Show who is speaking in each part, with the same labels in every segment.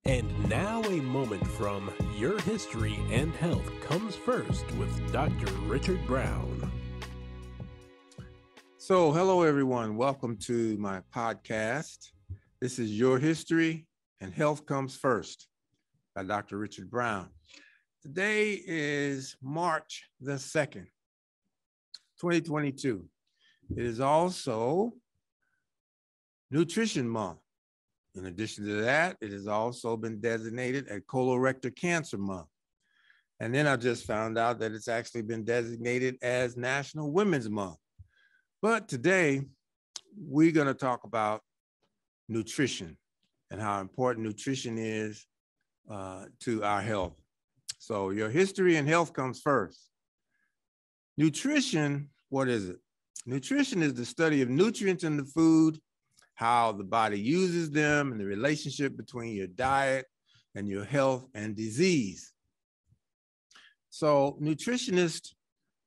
Speaker 1: And now a moment from Your History and Health comes first with Dr. Richard Brown.
Speaker 2: So, hello everyone. Welcome to my podcast. This is Your History and Health Comes First by Dr. Richard Brown. Today is March the 2nd, 2022. It is also Nutrition Month. In addition to that, it has also been designated a colorectal cancer month. And then I just found out that it's actually been designated as National Women's Month. But today, we're going to talk about nutrition and how important nutrition is to our health. So your history and health comes first. Nutrition, what is it? Nutrition is the study of nutrients in the food, how the body uses them, and the relationship between your diet and your health and disease. So nutritionists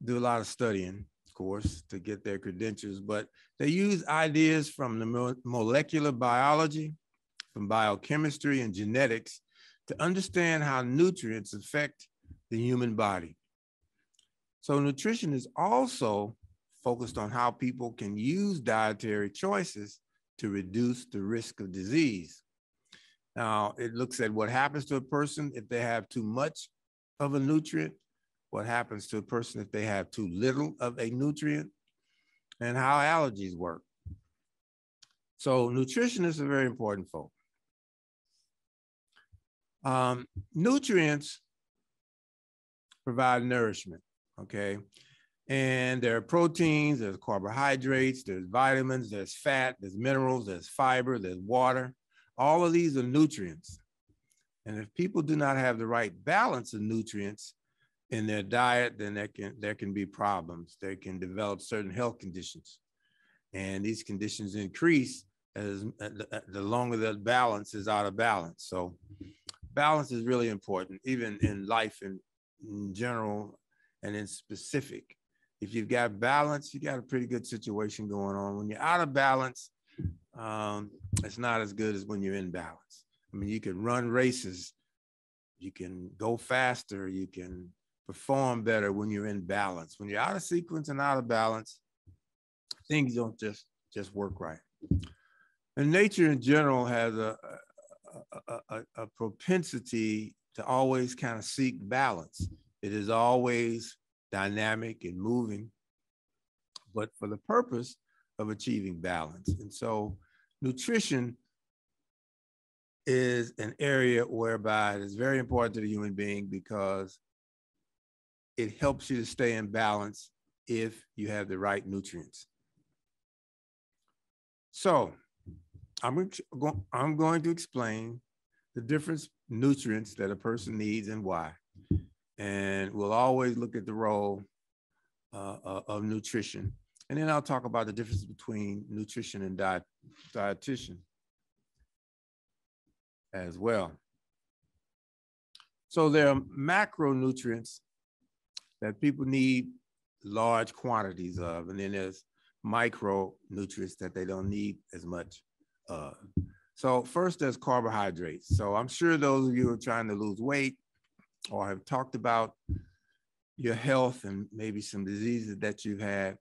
Speaker 2: do a lot of studying, of course, to get their credentials, but they use ideas from the molecular biology, from biochemistry and genetics to understand how nutrients affect the human body. So nutrition is also focused on how people can use dietary choices to reduce the risk of disease. Now, it looks at what happens to a person if they have too much of a nutrient, what happens to a person if they have too little of a nutrient, and how allergies work. So nutritionists are very important folk. Nutrients provide nourishment, okay? And there are proteins, there's carbohydrates, there's vitamins, there's fat, there's minerals, there's fiber, there's water. All of these are nutrients. And if people do not have the right balance of nutrients in their diet, then there can be problems. They can develop certain health conditions. And these conditions increase as the longer the balance is out of balance. So balance is really important, even in life in general and in specific. If you've got balance, you got a pretty good situation going on. When you're out of balance, it's not as good as when you're in balance. I mean, you can run races, you can go faster, you can perform better when you're in balance. When you're out of sequence and out of balance, things don't just work right. And nature in general has a propensity to always kind of seek balance. It is always dynamic and moving, but for the purpose of achieving balance. And so nutrition is an area whereby it is very important to the human being because it helps you to stay in balance if you have the right nutrients. So I'm going to explain the different nutrients that a person needs and why. And we'll always look at the role of nutrition. And then I'll talk about the difference between nutrition and dietitian as well. So there are macronutrients that people need large quantities of, and then there's micronutrients that they don't need as much of. So first, there's carbohydrates. So I'm sure those of you who are trying to lose weight or have talked about your health and maybe some diseases that you've had,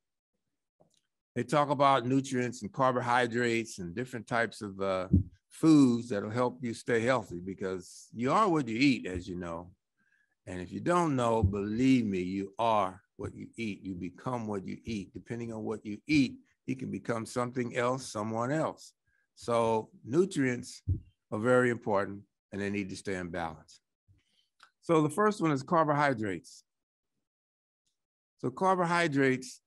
Speaker 2: they talk about nutrients and carbohydrates and different types of foods that'll help you stay healthy, because you are what you eat, as you know. And if you don't know, believe me, you are what you eat. You become what you eat. Depending on what you eat, you can become something else, someone else. So nutrients are very important and they need to stay in balance. So the first one is carbohydrates. So carbohydrates,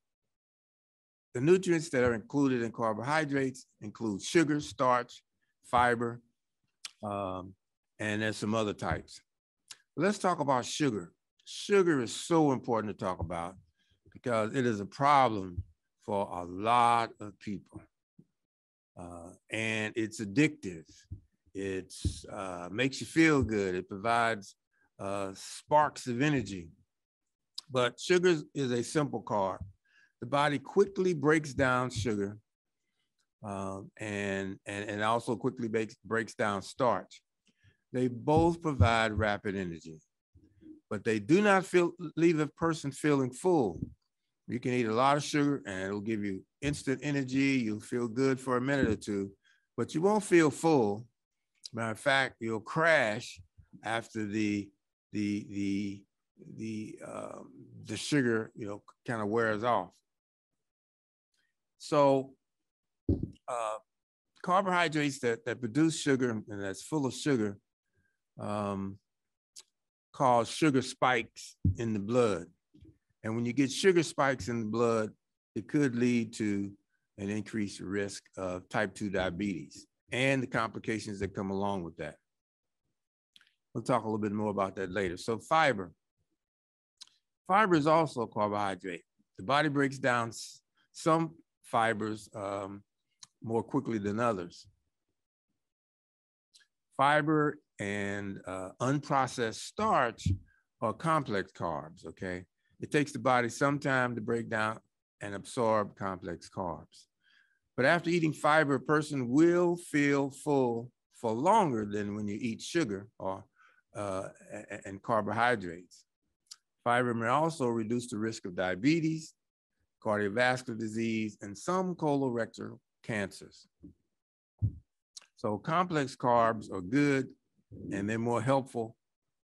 Speaker 2: the nutrients that are included in carbohydrates include sugar, starch, fiber, and there's some other types. Let's talk about sugar. Sugar is so important to talk about because it is a problem for a lot of people. And it's addictive. It makes you feel good. It provides sparks of energy. But sugar is a simple carb. The body quickly breaks down sugar and also quickly breaks down starch. They both provide rapid energy, but they do not leave a person feeling full. You can eat a lot of sugar and it'll give you instant energy. You'll feel good for a minute or two, but you won't feel full. Matter of fact, you'll crash after the sugar, kind of wears off. So carbohydrates that produce sugar and that's full of sugar cause sugar spikes in the blood. And when you get sugar spikes in the blood, it could lead to an increased risk of type 2 diabetes and the complications that come along with that. We'll talk a little bit more about that later. So fiber. Fiber is also a carbohydrate. The body breaks down some fibers more quickly than others. Fiber and unprocessed starch are complex carbs, okay? It takes the body some time to break down and absorb complex carbs. But after eating fiber, a person will feel full for longer than when you eat sugar or and carbohydrates. Fiber may also reduce the risk of diabetes, cardiovascular disease, and some colorectal cancers. So complex carbs are good and they're more helpful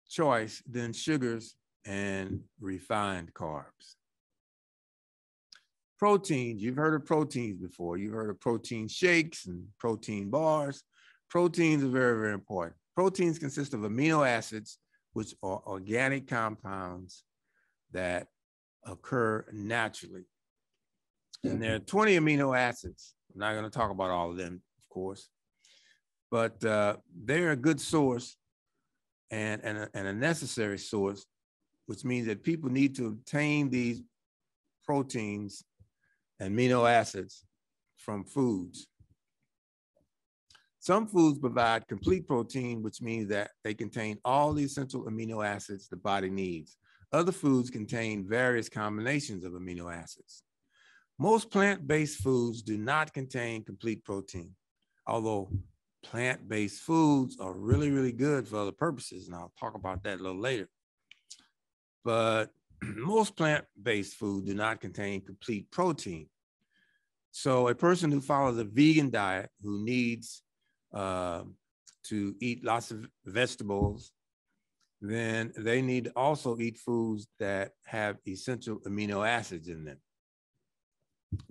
Speaker 2: choice than sugars and refined carbs. Proteins, you've heard of proteins before. You've heard of protein shakes and protein bars. Proteins are very, very important. Proteins consist of amino acids, which are organic compounds that occur naturally. And there are 20 amino acids. I'm not going to talk about all of them, of course, but they're a good source and a necessary source, which means that people need to obtain these proteins and amino acids from foods. Some foods provide complete protein, which means that they contain all the essential amino acids the body needs. Other foods contain various combinations of amino acids. Most plant-based foods do not contain complete protein, although plant-based foods are really, really good for other purposes, and I'll talk about that a little later. But most plant-based foods do not contain complete protein. So a person who follows a vegan diet, who needs to eat lots of vegetables, then they need to also eat foods that have essential amino acids in them.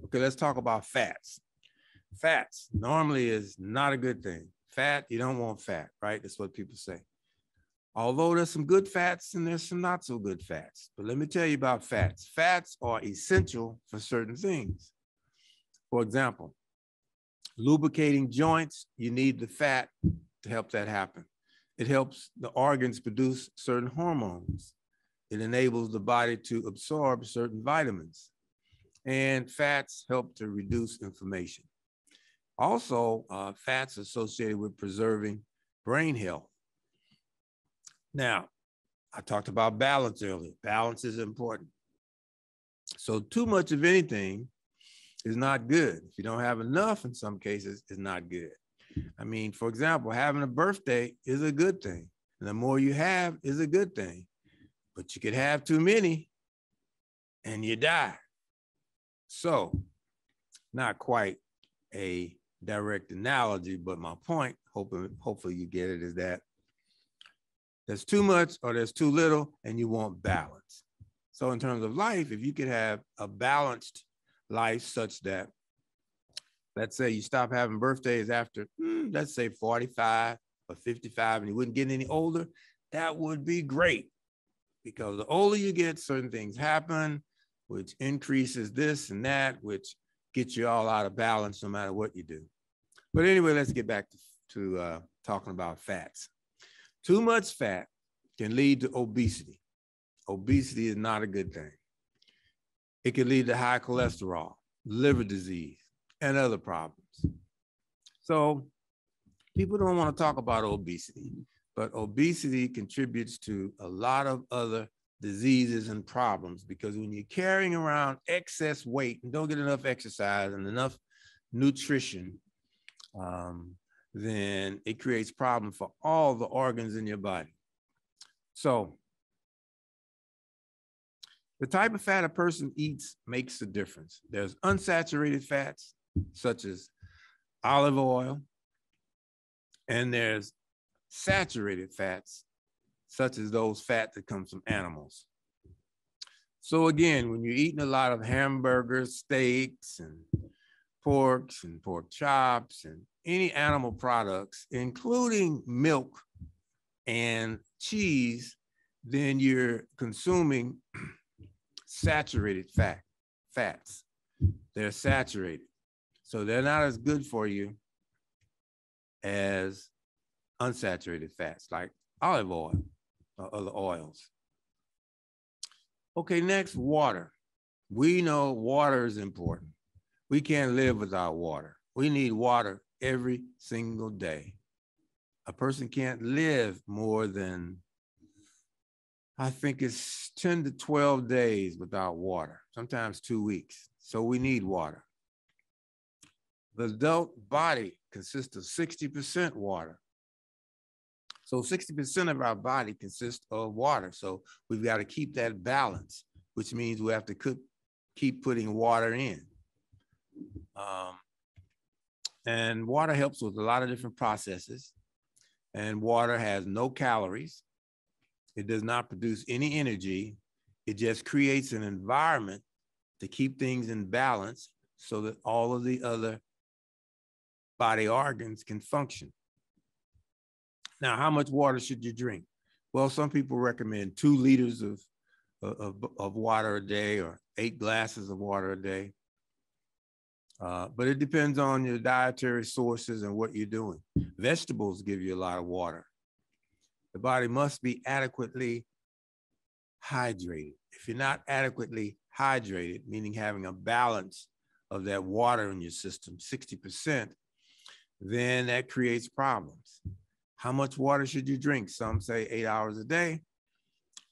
Speaker 2: Okay, let's talk about fats. Fats normally is not a good thing. Fat, you don't want fat, right? That's what people say. Although there's some good fats and there's some not so good fats. But let me tell you about fats. Fats are essential for certain things. For example, lubricating joints, you need the fat to help that happen. It helps the organs produce certain hormones. It enables the body to absorb certain vitamins. And fats help to reduce inflammation. Also, fats associated with preserving brain health. Now, I talked about balance earlier. Balance is important. So too much of anything is not good. If you don't have enough, in some cases, it's not good. I mean, for example, having a birthday is a good thing. And the more you have is a good thing. But you could have too many and you die. So, not quite a direct analogy, but my point, hopefully you get it, is that there's too much or there's too little and you want balance. So in terms of life, if you could have a balanced life such that, let's say you stop having birthdays after, let's say 45 or 55 and you wouldn't get any older, that would be great. Because the older you get, certain things happen, which increases this and that, which gets you all out of balance no matter what you do. But anyway, let's get back to talking about fats. Too much fat can lead to obesity. Obesity is not a good thing. It can lead to high cholesterol, liver disease, and other problems. So people don't want to talk about obesity, but obesity contributes to a lot of other diseases and problems, because when you're carrying around excess weight and don't get enough exercise and enough nutrition, then it creates problems for all the organs in your body. So the type of fat a person eats makes a difference. There's unsaturated fats, such as olive oil, and there's saturated fats, such as those fat that comes from animals. So again, when you're eating a lot of hamburgers, steaks, and porks and pork chops and any animal products, including milk and cheese, then you're consuming saturated fats. They're saturated. So they're not as good for you as unsaturated fats like olive oil or other oils. Okay, next, water. We know water is important. We can't live without water. We need water every single day. A person can't live more than, I think it's 10 to 12 days without water, sometimes 2 weeks. So we need water. The adult body consists of 60% water. So 60% of our body consists of water. So we've got to keep that balance, which means we have to keep putting water in. And water helps with a lot of different processes. And water has no calories. It does not produce any energy. It just creates an environment to keep things in balance so that all of the other body organs can function. Now, how much water should you drink? Well, some people recommend 2 liters of water a day or 8 glasses of water a day. But it depends on your dietary sources and what you're doing. Vegetables give you a lot of water. The body must be adequately hydrated. If you're not adequately hydrated, meaning having a balance of that water in your system, 60%, then that creates problems. How much water should you drink? Some say 8 hours a day.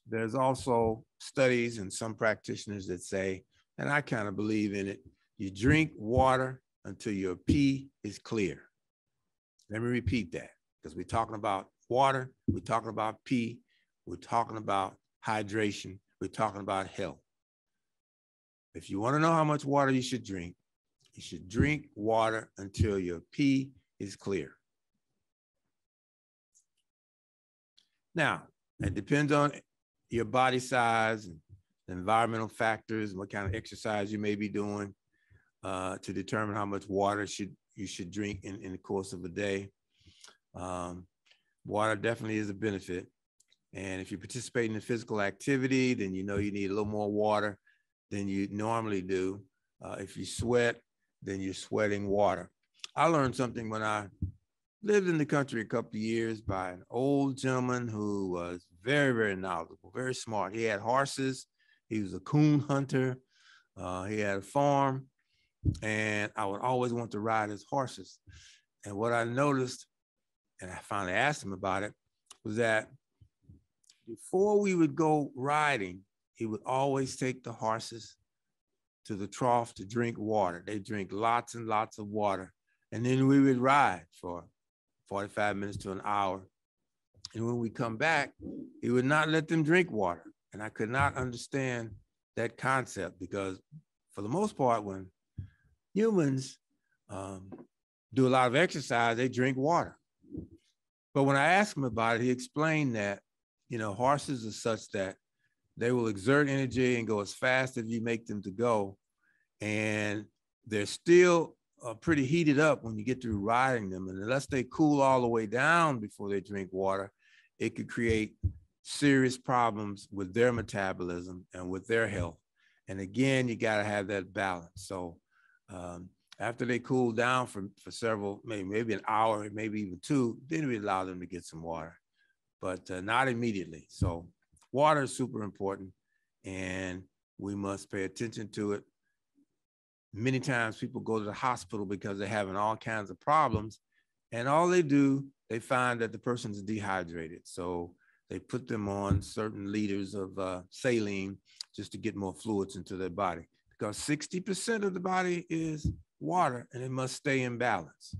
Speaker 2: There's also studies and some practitioners that say, and I kind of believe in it, you drink water until your pee is clear. Let me repeat that, because we're talking about water, we're talking about pee, we're talking about hydration, we're talking about health. If you want to know how much water you should drink water until your pee is clear. Now, it depends on your body size and environmental factors and what kind of exercise you may be doing to determine how much water you should drink in the course of a day. Water definitely is a benefit. And if you participate in a physical activity, then you know you need a little more water than you normally do. If you sweat, then you're sweating water. I learned something when I lived in the country a couple of years by an old gentleman who was very, very knowledgeable, very smart. He had horses. He was a coon hunter. He had a farm, and I would always want to ride his horses. And what I noticed, and I finally asked him about it, was that before we would go riding, he would always take the horses to the trough to drink water. They drink lots and lots of water. And then we would ride for 45 minutes to an hour. And when we come back, he would not let them drink water. And I could not understand that concept, because for the most part, when humans do a lot of exercise, they drink water. But when I asked him about it, he explained that, horses are such that they will exert energy and go as fast as you make them to go. And they're still pretty heated up when you get through riding them. And unless they cool all the way down before they drink water, it could create serious problems with their metabolism and with their health. And again, you got to have that balance. So after they cool down for several, maybe an hour, maybe even 2, then we allow them to get some water, but not immediately. So water is super important, and we must pay attention to it. Many times people go to the hospital because they're having all kinds of problems, and all they do, they find that the person's dehydrated. So they put them on certain liters of saline just to get more fluids into their body, because 60% of the body is water, and it must stay in balance.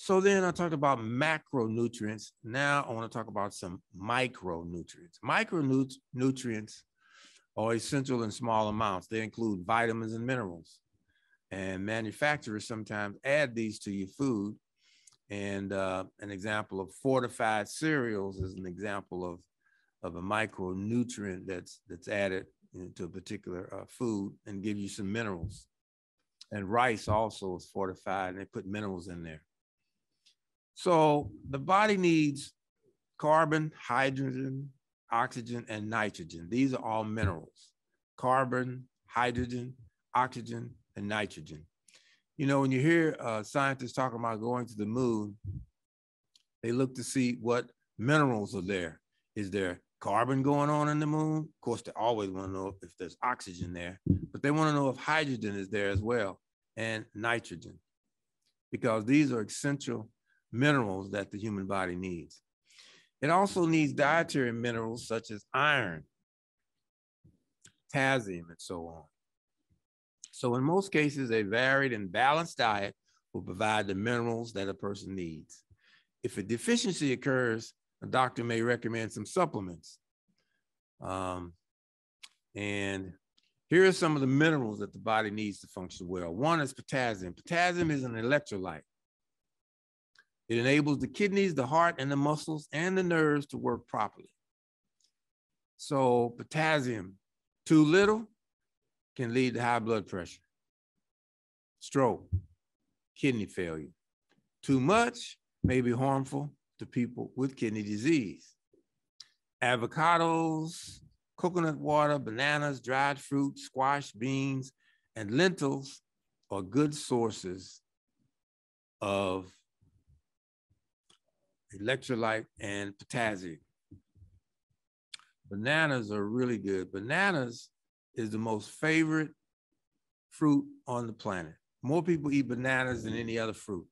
Speaker 2: So then I talked about macronutrients. Now I want to talk about some micronutrients. Micronutrients are essential in small amounts. They include vitamins and minerals. And manufacturers sometimes add these to your food. And an example of fortified cereals is an example of a micronutrient that's added to a particular food and give you some minerals. And rice also is fortified, and they put minerals in there. So the body needs carbon, hydrogen, oxygen, and nitrogen. These are all minerals: carbon, hydrogen, oxygen, and nitrogen. You know, when you hear scientists talking about going to the moon, they look to see what minerals are there. Is there carbon going on in the moon? Of course, they always want to know if there's oxygen there, but they want to know if hydrogen is there as well, and nitrogen, because these are essential minerals that the human body needs. It also needs dietary minerals such as iron, potassium, and so on. So in most cases, a varied and balanced diet will provide the minerals that a person needs. If a deficiency occurs, a doctor may recommend some supplements. And here are some of the minerals that the body needs to function well. One is potassium. Potassium is an electrolyte. It enables the kidneys, the heart, and the muscles and the nerves to work properly. So potassium, too little can lead to high blood pressure, stroke, kidney failure. Too much may be harmful to people with kidney disease. Avocados, coconut water, bananas, dried fruit, squash, beans, and lentils are good sources of electrolyte and potassium. Bananas are really good. Bananas is the most favorite fruit on the planet. More people eat bananas than any other fruit.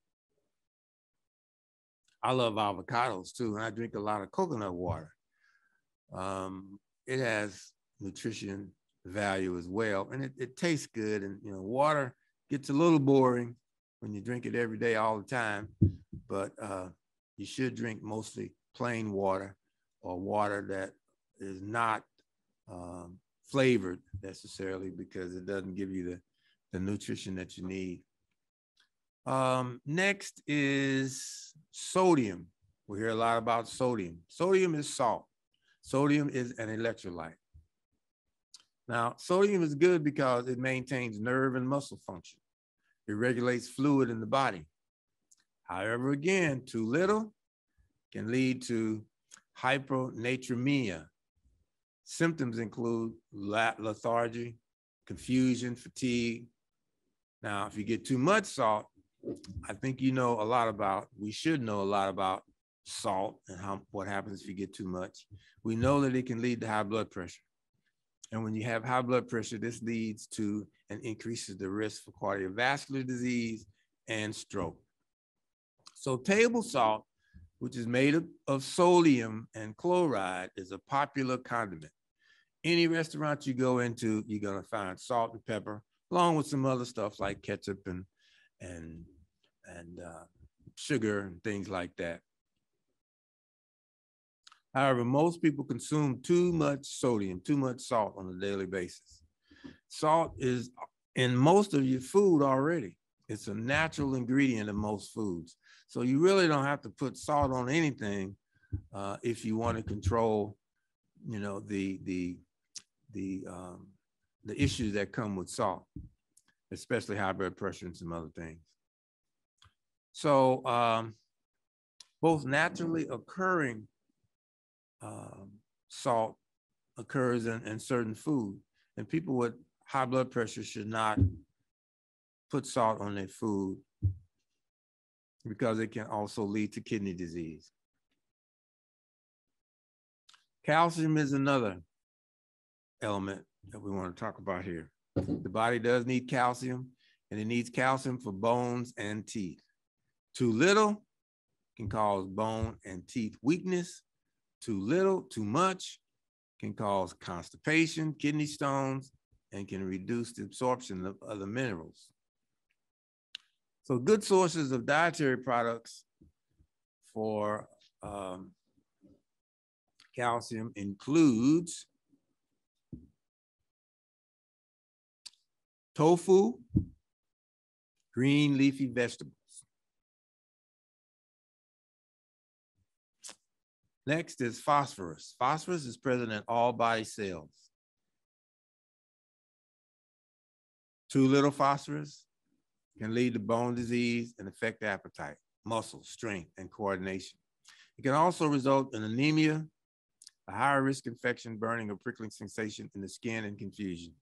Speaker 2: I love avocados too, and I drink a lot of coconut water. It has nutrition value as well, and it tastes good. And you know, water gets a little boring when you drink it every day all the time, but you should drink mostly plain water or water that is not flavored necessarily, because it doesn't give you the nutrition that you need. Next is sodium. We hear a lot about sodium. Sodium is salt. Sodium is an electrolyte. Now, sodium is good because it maintains nerve and muscle function. It regulates fluid in the body. However, again, too little can lead to hyponatremia. Symptoms include lethargy, confusion, fatigue. Now, if you get too much salt, I think you know a lot about, we should know a lot about salt and what happens if you get too much. We know that it can lead to high blood pressure. And when you have high blood pressure, this leads to and increases the risk for cardiovascular disease and stroke. So table salt, which is made of sodium and chloride, is a popular condiment. Any restaurant you go into, you're gonna find salt and pepper, along with some other stuff like ketchup and sugar and things like that. However, most people consume too much sodium, too much salt on a daily basis. Salt is in most of your food already. It's a natural ingredient in most foods. So you really don't have to put salt on anything if you want to control, you know, the issues that come with salt, especially high blood pressure and some other things. So both naturally occurring salt occurs in certain food, and people with high blood pressure should not put salt on their food because it can also lead to kidney disease. Calcium is another element that we want to talk about here. The body does need calcium, and it needs calcium for bones and teeth. Too little can cause bone and teeth weakness. Too little, too much can cause constipation, kidney stones, and can reduce the absorption of other minerals. So good sources of dietary products for calcium includes tofu, green leafy vegetables. Next is phosphorus. Phosphorus is present in all body cells. Too little phosphorus can lead to bone disease and affect appetite, muscle strength, and coordination. It can also result in anemia, a higher risk infection, burning, or prickling sensation in the skin, and confusion.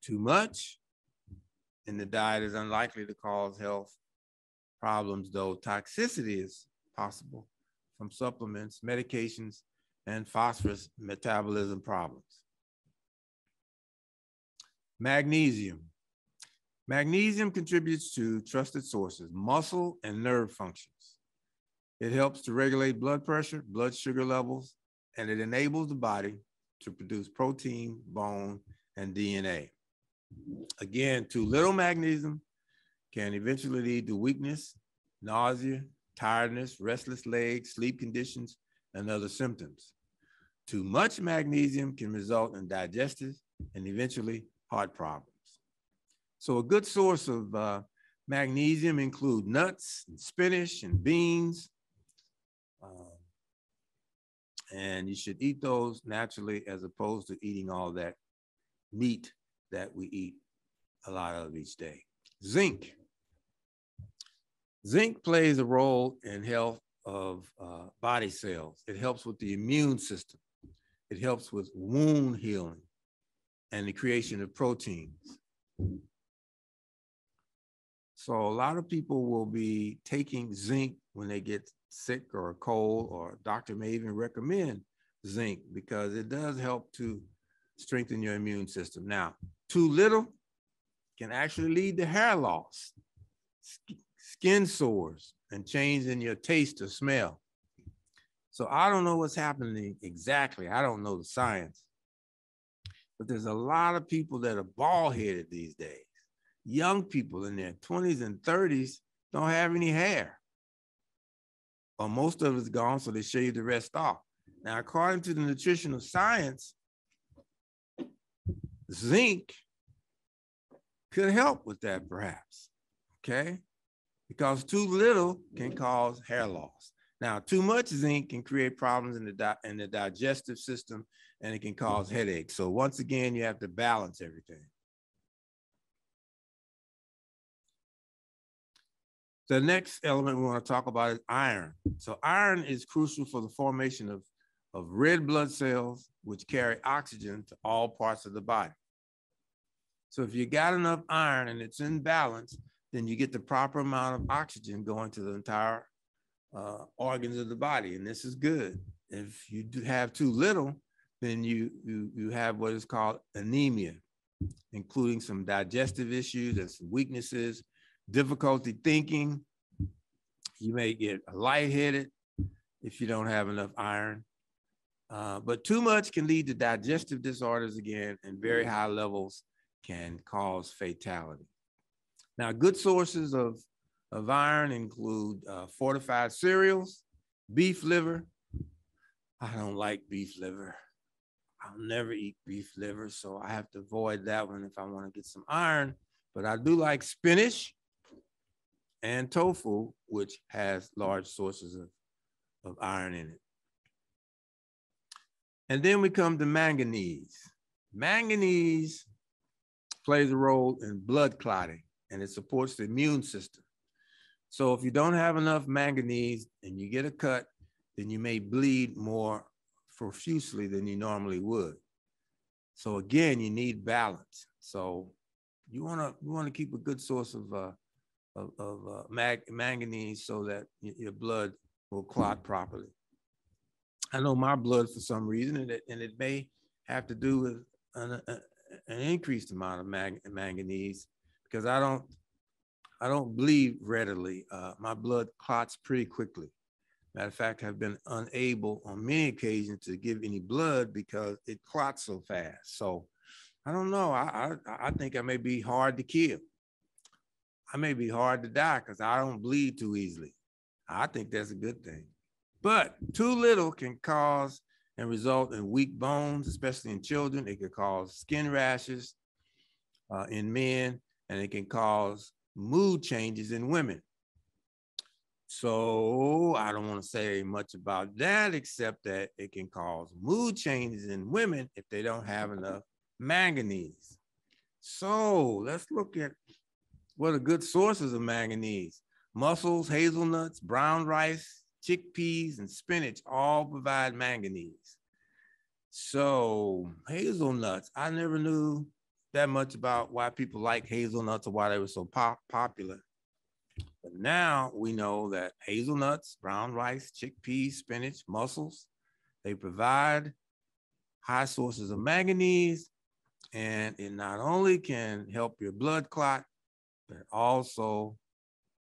Speaker 2: Too much in the diet is unlikely to cause health problems, though toxicity is possible from supplements, medications, and phosphorus metabolism problems. Magnesium. Magnesium contributes to trusted sources, muscle and nerve functions. It helps to regulate blood pressure, blood sugar levels, and it enables the body to produce protein, bone, and DNA. Again, too little magnesium can eventually lead to weakness, nausea, tiredness, restless legs, sleep conditions, and other symptoms. Too much magnesium can result in digestive and eventually heart problems. So a good source of magnesium include nuts and spinach and beans. And you should eat those naturally as opposed to eating all that meat that we eat a lot of each day. Zinc. Zinc plays a role in health of body cells. It helps with the immune system. It helps with wound healing and the creation of proteins. So a lot of people will be taking zinc when they get sick or a cold, or a doctor may even recommend zinc because it does help to strengthen your immune system. Now, too little can actually lead to hair loss, skin sores, and change in your taste or smell. So I don't know what's happening exactly. I don't know the science, but there's a lot of people that are bald-headed these days. Young people in their 20s and 30s don't have any hair. Well, most of it's gone, so they shave the rest off. Now, according to the nutritional science, zinc could help with that perhaps, okay? Because too little can cause hair loss. Now, too much zinc can create problems in the digestive system, and it can cause headaches. So once again, you have to balance everything. The next element we want to talk about is iron. So iron is crucial for the formation of red blood cells, which carry oxygen to all parts of the body. So if you got enough iron and it's in balance, then you get the proper amount of oxygen going to the entire organs of the body, and this is good. If you do have too little, then you have what is called anemia, including some digestive issues and some weaknesses, difficulty thinking. You may get lightheaded if you don't have enough iron. But too much can lead to digestive disorders again, and very high levels can cause fatality. Now, good sources of iron include fortified cereals, beef liver. I don't like beef liver. I'll never eat beef liver, so I have to avoid that one if I want to get some iron. But I do like spinach and tofu, which has large sources of iron in it. And then we come to manganese. Manganese plays a role in blood clotting, and it supports the immune system. So if you don't have enough manganese and you get a cut, then you may bleed more profusely than you normally would. So again, you need balance. So you want to keep a good source of manganese so that your blood will clot properly. I know my blood, for some reason, and it may have to do with an increased amount of manganese, because I don't bleed readily. My blood clots pretty quickly. Matter of fact, I've been unable on many occasions to give any blood because it clots so fast. So I don't know. I think I may be hard to kill. I may be hard to die because I don't bleed too easily. I think that's a good thing. But too little can cause and result in weak bones, especially in children. It could cause skin rashes in men, and it can cause mood changes in women. So I don't want to say much about that, except that it can cause mood changes in women if they don't have enough manganese. So let's look at what are good sources of manganese. Mussels, hazelnuts, brown rice, chickpeas, and spinach all provide manganese. So hazelnuts, I never knew that much about why people like hazelnuts or why they were so popular. But now we know that hazelnuts, brown rice, chickpeas, spinach, mussels, they provide high sources of manganese, and it not only can help your blood clot, but also,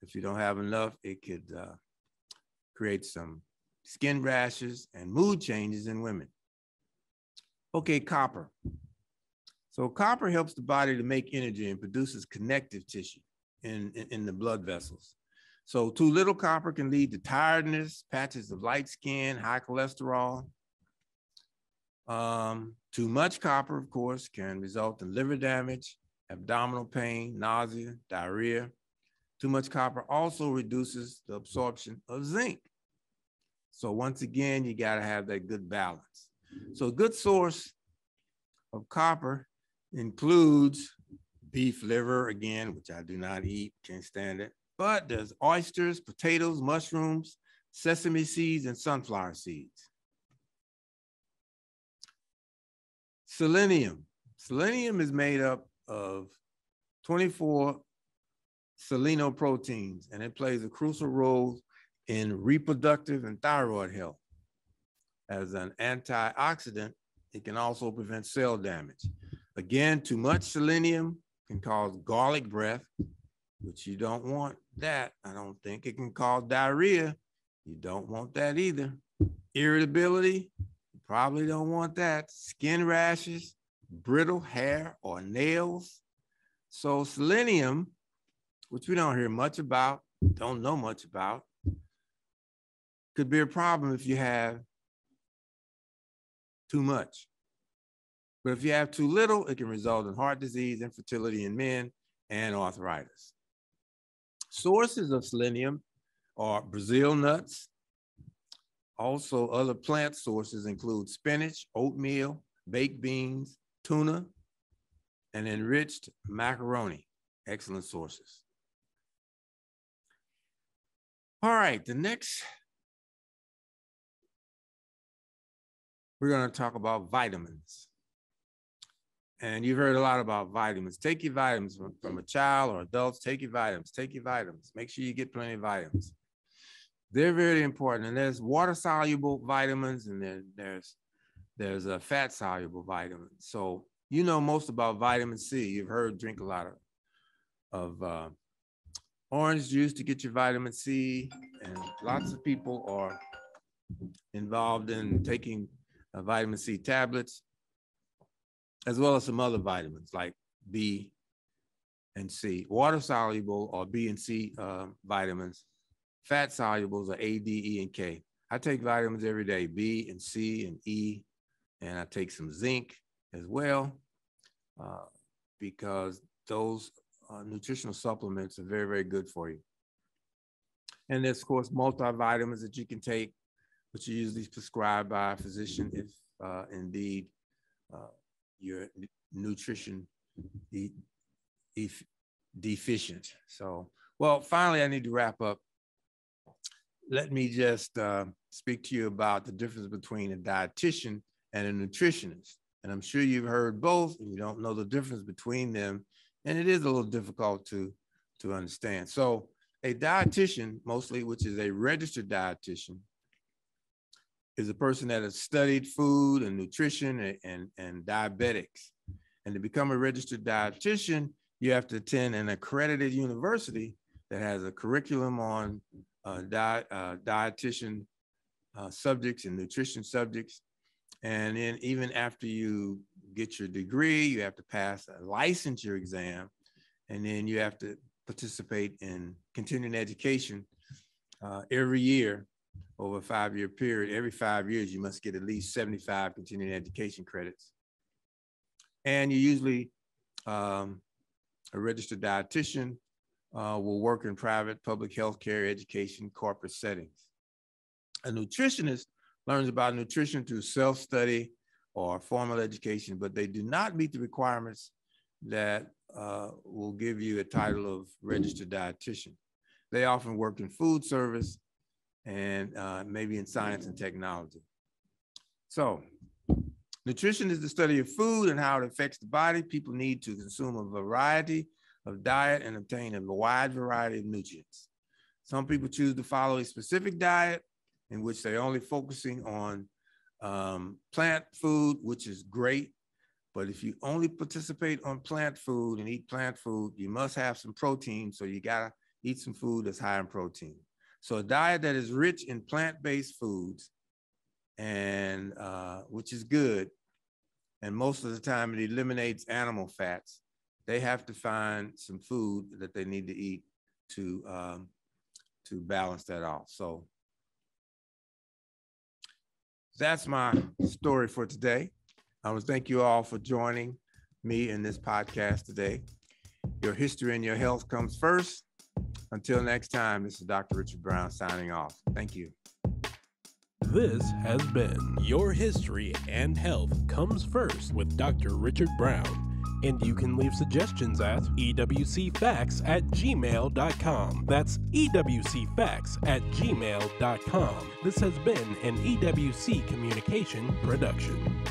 Speaker 2: if you don't have enough, it could create some skin rashes and mood changes in women. Okay, copper. So copper helps the body to make energy and produces connective tissue in the blood vessels. So too little copper can lead to tiredness, patches of light skin, high cholesterol. Too much copper, of course, can result in liver damage, abdominal pain, nausea, diarrhea. Too much copper also reduces the absorption of zinc. So once again, you got to have that good balance. So a good source of copper includes beef liver, again, which I do not eat, can't stand it. But there's oysters, potatoes, mushrooms, sesame seeds, and sunflower seeds. Selenium. Selenium is made up of 24 selenoproteins, and it plays a crucial role in reproductive and thyroid health. As an antioxidant, it can also prevent cell damage. Again, too much selenium can cause garlic breath, which you don't want that. I don't think it can cause diarrhea. You don't want that either. Irritability, you probably don't want that. Skin rashes, brittle hair or nails. So selenium, which we don't hear much about, don't know much about, could be a problem if you have too much. But if you have too little, it can result in heart disease, infertility in men, and arthritis. Sources of selenium are Brazil nuts. Also, other plant sources include spinach, oatmeal, baked beans, tuna, and enriched macaroni. Excellent sources. All right, the next, we're going to talk about vitamins. And you've heard a lot about vitamins. Take your vitamins from a child or adults. Take your vitamins. Take your vitamins. Make sure you get plenty of vitamins. They're very important. And there's water-soluble vitamins, and then there's a fat-soluble vitamins. So you know most about vitamin C. You've heard drink a lot of orange juice to get your vitamin C, and lots of people are involved in taking vitamin C tablets, as well as some other vitamins like B and C. Water soluble or B and C vitamins. Fat solubles are A, D, E, and K. I take vitamins every day, B and C and E, and I take some zinc as well, because those nutritional supplements are very, very good for you. And there's, of course, multivitamins that you can take, which are usually prescribed by a physician if indeed your nutrition deficient. So, well, finally, I need to wrap up. Let me just speak to you about the difference between a dietitian and a nutritionist. And I'm sure you've heard both and you don't know the difference between them. And it is a little difficult to understand. So a dietitian, mostly, which is a registered dietitian, is a person that has studied food and nutrition and diabetics. And to become a registered dietitian, you have to attend an accredited university that has a curriculum on dietitian subjects and nutrition subjects. And then even after you get your degree, you have to pass a licensure exam, and then you have to participate in continuing education every year over a 5-year period. Every 5 years, you must get at least 75 continuing education credits. And you usually, a registered dietitian will work in private, public healthcare, education, corporate settings. A nutritionist learns about nutrition through self-study or formal education, but they do not meet the requirements that will give you a title of registered dietitian. They often work in food service and maybe in science and technology. So nutrition is the study of food and how it affects the body. People need to consume a variety of diet and obtain a wide variety of nutrients. Some people choose to follow a specific diet in which they're only focusing on plant food, which is great. But if you only participate on plant food and eat plant food, you must have some protein. So you gotta eat some food that's high in protein. So a diet that is rich in plant-based foods, and which is good, and most of the time it eliminates animal fats. They have to find some food that they need to eat to balance that off. So that's my story for today. I want to thank you all for joining me in this podcast today. Your history and your health comes first. Until next time, this is Dr. Richard Brown signing off. Thank you.
Speaker 1: This has been Your History and Health Comes First with Dr. Richard Brown. And you can leave suggestions at ewcfacts@gmail.com. That's ewcfacts@gmail.com. This has been an EWC Communication production.